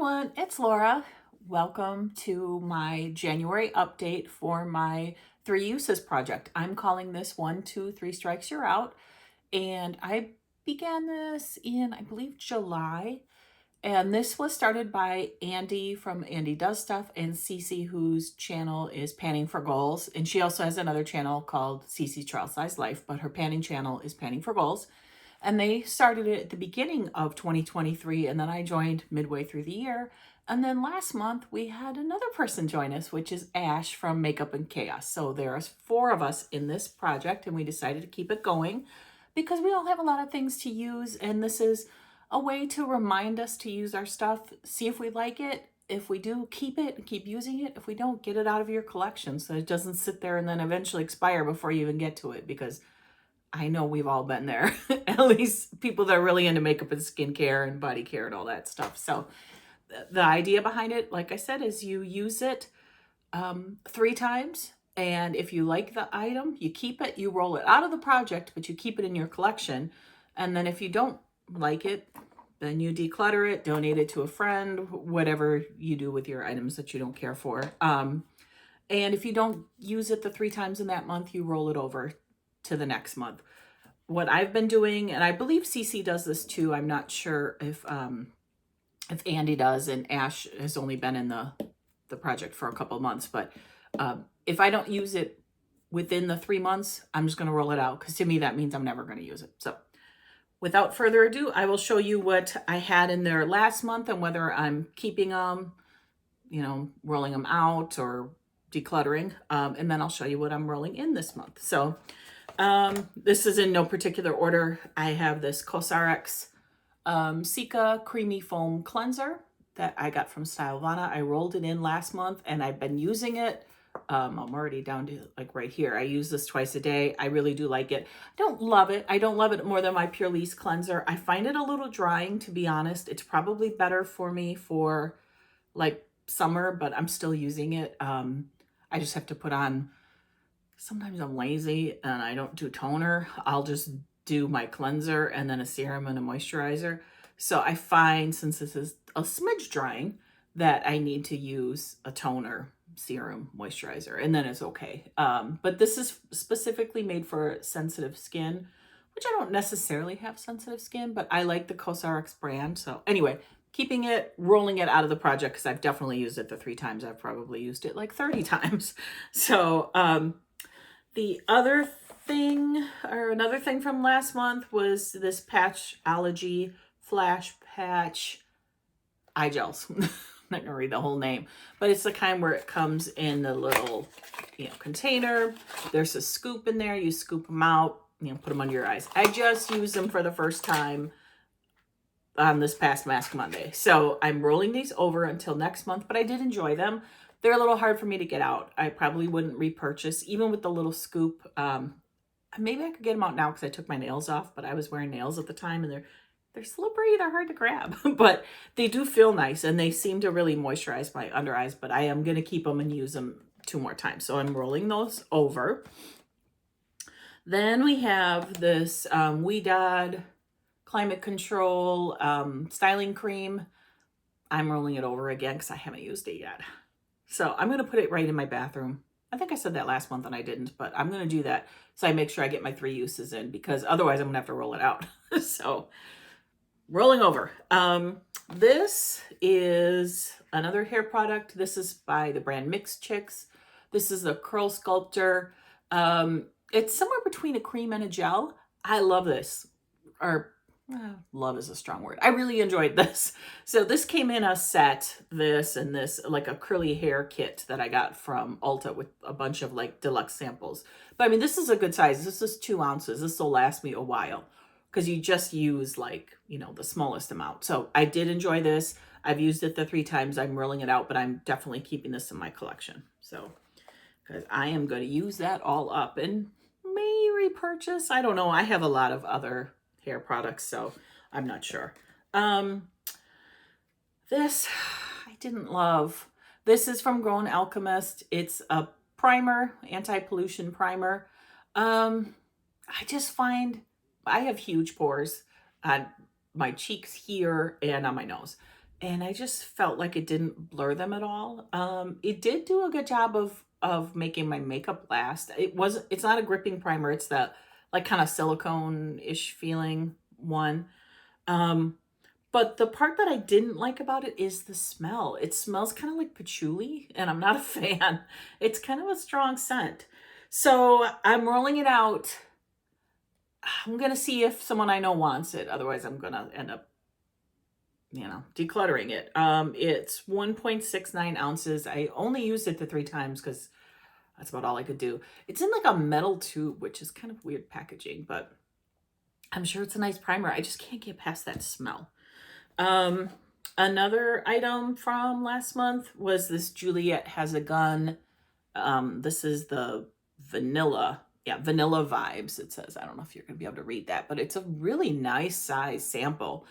everyone, it's Laura. Welcome to my January update for my 3 uses project. I'm calling this 1, 2, 3 strikes, you're out. And I began this in, I believe, July. And this was started by Andy from Andy Does Stuff and Cece, whose channel is Panning for Goals. And she also has another channel called Cece's Trial Size Life, but her panning channel is Panning for Goals. And they started it at the beginning of 2023, and then I joined midway through the year. And then last month, we had another person join us, which is Ash from Makeup and Chaos. So there's 4 of us in this project, and we decided to keep it going because we all have a lot of things to use, and this is a way to remind us to use our stuff, see if we like it. If we do, keep it and keep using it. If we don't, get it out of your collection so it doesn't sit there and then eventually expire before you even get to it, because I know we've all been there, at least people that are really into makeup and skincare and body care and all that stuff. So the idea behind it, like I said, is you use it 3 times. And if you like the item, you keep it, you roll it out of the project, but you keep it in your collection. And then if you don't like it, then you declutter it, donate it to a friend, whatever you do with your items that you don't care for. And if you don't use it the 3 times in that month, you roll it over to the next month. What I've been doing, and I believe CC does this too, I'm not sure if Andy does, and Ash has only been in the project for a couple of months, but if I don't use it within the 3 months, I'm just going to roll it out, because to me that means I'm never going to use it. So without further ado, I will show you what I had in there last month and whether I'm keeping them, rolling them out or decluttering, and then I'll show you what I'm rolling in this month. So this is in no particular order. I have this COSRX Cica Creamy Foam Cleanser that I got from Stylovana. I rolled it in last month and I've been using it. I'm already down to like right here. I use this twice a day. I really do like it. I don't love it. I don't love it more than my Pure Lease cleanser. I find it a little drying, to be honest. It's probably better for me for like summer, but I'm still using it. I just have to put on, sometimes I'm lazy and I don't do toner. I'll just do my cleanser and then a serum and a moisturizer. So I find, since this is a smidge drying, that I need to use a toner, serum, moisturizer, and then it's okay. But this is specifically made for sensitive skin, which I don't necessarily have sensitive skin, but I like the COSRX brand. So anyway, keeping it, rolling it out of the project, because I've definitely used it the 3 times. I've probably used it like 30 times. So the other thing, or another thing from last month, was this Patchology Flash Patch eye gels. I'm not gonna read the whole name, but it's the kind where it comes in the little, container. There's a scoop in there. You scoop them out, put them under your eyes. I just used them for the first time on this past Mask Monday. So I'm rolling these over until next month, but I did enjoy them. They're a little hard for me to get out. I probably wouldn't repurchase, even with the little scoop. Maybe I could get them out now because I took my nails off, but I was wearing nails at the time and they're slippery, they're hard to grab, but they do feel nice and they seem to really moisturize my under eyes, but I am going to keep them and use them 2 more times. So I'm rolling those over. Then we have this Ouidad Climate Control styling cream. I'm rolling it over again because I haven't used it yet. So I'm going to put it right in my bathroom. I think I said that last month and I didn't, but I'm going to do that so I make sure I get my 3 uses in, because otherwise I'm going to have to roll it out. So rolling over. This is another hair product. This is by the brand Mixed Chicks. This is a curl sculptor. It's somewhere between a cream and a gel. I love this. Love is a strong word. I really enjoyed this. So this came in a set, this and this, like a curly hair kit that I got from Ulta with a bunch of like deluxe samples. But I mean, this is a good size. This is 2 ounces. This will last me a while because you just use like, the smallest amount. So I did enjoy this. I've used it the 3 times. I'm rolling it out, but I'm definitely keeping this in my collection. So, because I am going to use that all up and may repurchase. I don't know. I have a lot of other hair products, so I'm not sure. This I didn't love. This is from Alchemist. It's a primer, anti-pollution primer. I just find I have huge pores on my cheeks here and on my nose. and I just felt like it didn't blur them at all. It did do a good job of making my makeup last. It's not a gripping primer. It's that like kind of silicone-ish feeling one. Um, but the part that I didn't like about it is the smell. It smells kind of like patchouli, and I'm not a fan. It's kind of a strong scent. So I'm rolling it out. I'm going to see if someone I know wants it. Otherwise, I'm going to end up, decluttering it. It's 1.69 ounces. I only used it the 3 times because that's about all I could do. It's in like a metal tube, which is kind of weird packaging, but I'm sure it's a nice primer. I just can't get past that smell. Another item from last month was this Juliet Has a Gun. This is the vanilla vibes, it says. I don't know if you're going to be able to read that, but it's a really nice size sample.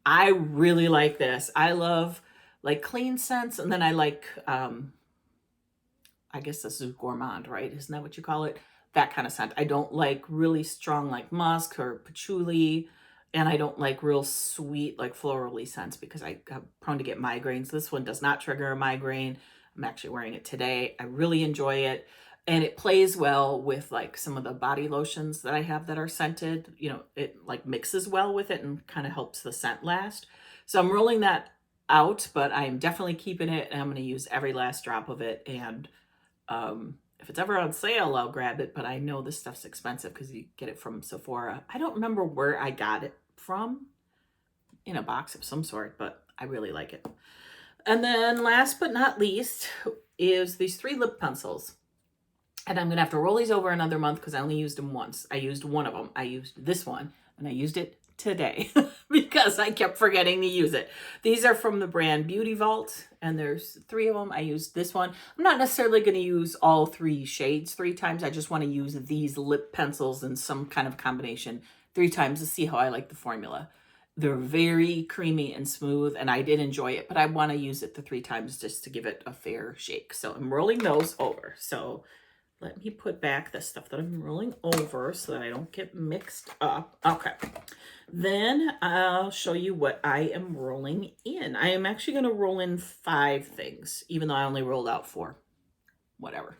I really like this. I love like clean scents, and then I like, I guess this is gourmand, right? Isn't that what you call it? That kind of scent. I don't like really strong like musk or patchouli, and I don't like real sweet like florally scents because I'm prone to get migraines. This one does not trigger a migraine. I'm actually wearing it today. I really enjoy it. And it plays well with like some of the body lotions that I have that are scented. It like mixes well with it and kind of helps the scent last. So I'm rolling that out, but I'm definitely keeping it, and I'm going to use every last drop of it. And if it's ever on sale, I'll grab it, but I know this stuff's expensive because you get it from Sephora. I don't remember where I got it from, in a box of some sort, but I really like it. And then last but not least is these 3 lip pencils. And I'm going to have to roll these over another month because I only used them once. I used one of them. I used this one, and I used it today because I kept forgetting to use it. These are from the brand Beauty Vault, and there's 3 of them. I used this one. I'm not necessarily going to use all 3 shades 3 times. I just want to use these lip pencils in some kind of combination 3 times to see how I like the formula. They're very creamy and smooth, and I did enjoy it, but I want to use it the 3 times just to give it a fair shake. So I'm rolling those over. So let me put back the stuff that I'm rolling over so that I don't get mixed up. Okay. Then I'll show you what I am rolling in. I am actually going to roll in 5 things, even though I only rolled out 4. Whatever.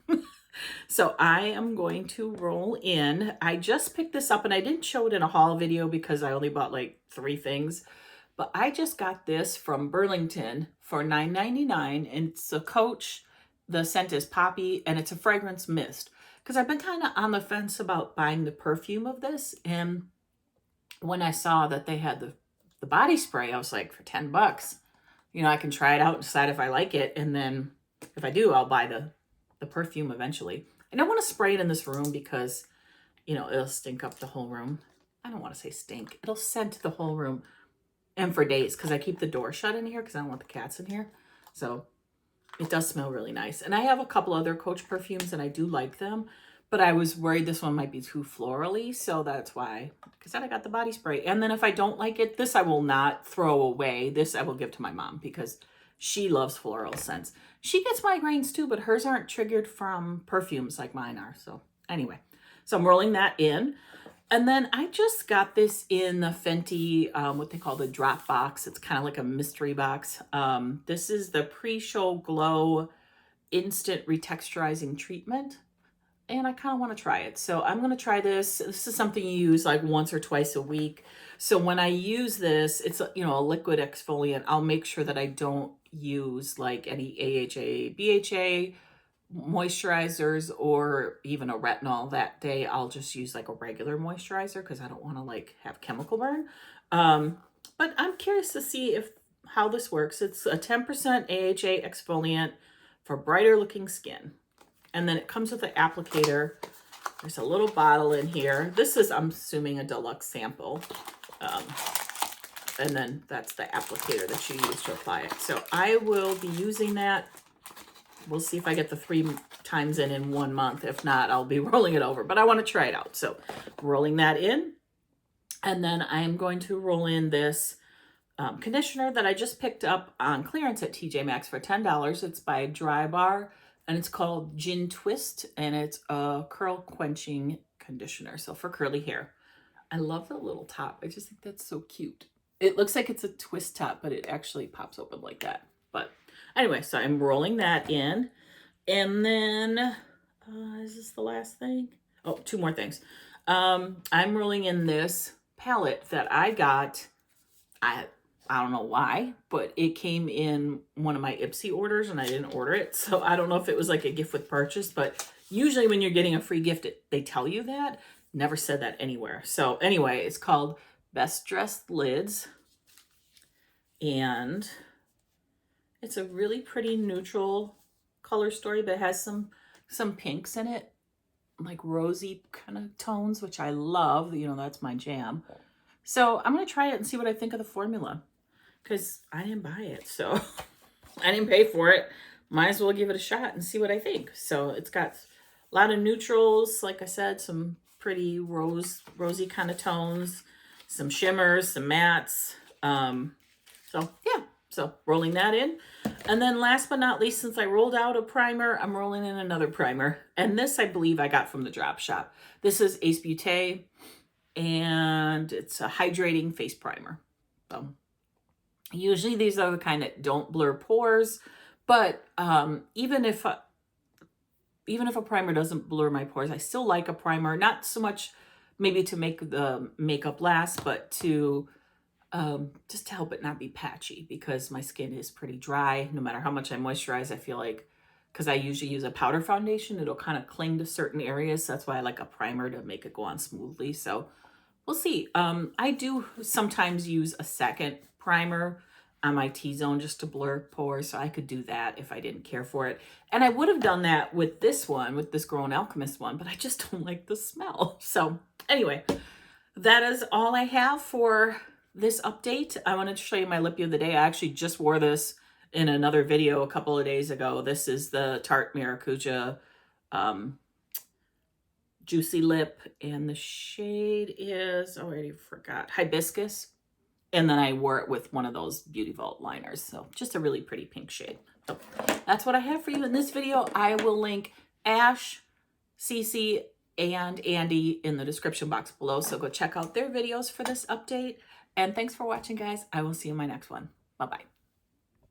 So I am going to roll in. I just picked this up, and I didn't show it in a haul video because I only bought like 3 things. But I just got this from Burlington for $9.99, and it's a Coach. The scent is poppy, and it's a fragrance mist. Because I've been kind of on the fence about buying the perfume of this. And when I saw that they had the body spray, I was like, for $10, I can try it out and decide if I like it. And then if I do, I'll buy the perfume eventually. I don't want to spray it in this room because, it'll stink up the whole room. I don't want to say stink. It'll scent the whole room. And for days, because I keep the door shut in here because I don't want the cats in here. So it does smell really nice. And I have a couple other Coach perfumes, and I do like them. But I was worried this one might be too florally. So that's why, because then I got the body spray. And then if I don't like it, this I will not throw away. This I will give to my mom because she loves floral scents. She gets migraines too, but hers aren't triggered from perfumes like mine are. So anyway, so I'm rolling that in. And then I just got this in the Fenty, what they call the drop box. It's kind of like a mystery box. This is the Pre-Show Glow Instant Retexturizing Treatment. And I kind of want to try it. So I'm going to try this. This is something you use like once or twice a week. So when I use this, it's a liquid exfoliant. I'll make sure that I don't use like any AHA, BHA, moisturizers, or even a retinol that day. I'll just use like a regular moisturizer because I don't want to like have chemical burn. But I'm curious to see how this works. It's a 10% AHA exfoliant for brighter looking skin. And then it comes with an applicator. There's a little bottle in here. This is, I'm assuming, a deluxe sample. And then that's the applicator that you use to apply it. So I will be using that. We'll see if I get the 3 times in 1 month. If not, I'll be rolling it over. But I want to try it out. So rolling that in. And then I'm going to roll in this conditioner that I just picked up on clearance at TJ Maxx for $10. It's by Dry Bar. And it's called Gin Twist, and it's a curl quenching conditioner. So for curly hair. I love the little top. I just think that's so cute. It looks like it's a twist top, but it actually pops open like that. But anyway, so I'm rolling that in. And then, is this the last thing? Oh, two more things. I'm rolling in this palette that I got. I don't know why, but it came in one of my Ipsy orders and I didn't order it. So I don't know if it was like a gift with purchase, but usually when you're getting a free gift, they tell you that. Never said that anywhere. So anyway, it's called Best Dressed Lids. And it's a really pretty neutral color story, but it has some pinks in it, like rosy kind of tones, which I love. You know, that's my jam. So I'm going to try it and see what I think of the formula, because I didn't buy it, so I didn't pay for it. Might as well give it a shot and see what I think. So it's got a lot of neutrals, like I said, some pretty rosy kind of tones, some shimmers, some mattes. So yeah, so rolling that in. And then last but not least, since I rolled out a primer, I'm rolling in another primer. And this I believe I got from the Drop Shop. This is Ace Beauté, and it's a hydrating face primer. So usually these are the kind that don't blur pores, but even if a primer doesn't blur my pores, I still like a primer. Not so much maybe to make the makeup last, but to just to help it not be patchy, because my skin is pretty dry. No matter how much I moisturize, I feel like, because I usually use a powder foundation, it'll kind of cling to certain areas. So that's why I like a primer to make it go on smoothly. So we'll see. I do sometimes use a second primer on my T-zone just to blur pores, so I could do that if I didn't care for it. And I would have done that with this one, with this Grown Alchemist one, but I just don't like the smell. So anyway, that is all I have for this update. I wanted to show you my lippy of the day. I actually just wore this in another video a couple of days ago. This is the Tarte Maracuja Juicy Lip, and the shade is, oh, I already forgot, Hibiscus. And then I wore it with one of those Beauty Vault liners. So just a really pretty pink shade. So that's what I have for you in this video. I will link Ash, Cece, and Andy in the description box below. So go check out their videos for this update. And thanks for watching, guys. I will see you in my next one. Bye-bye.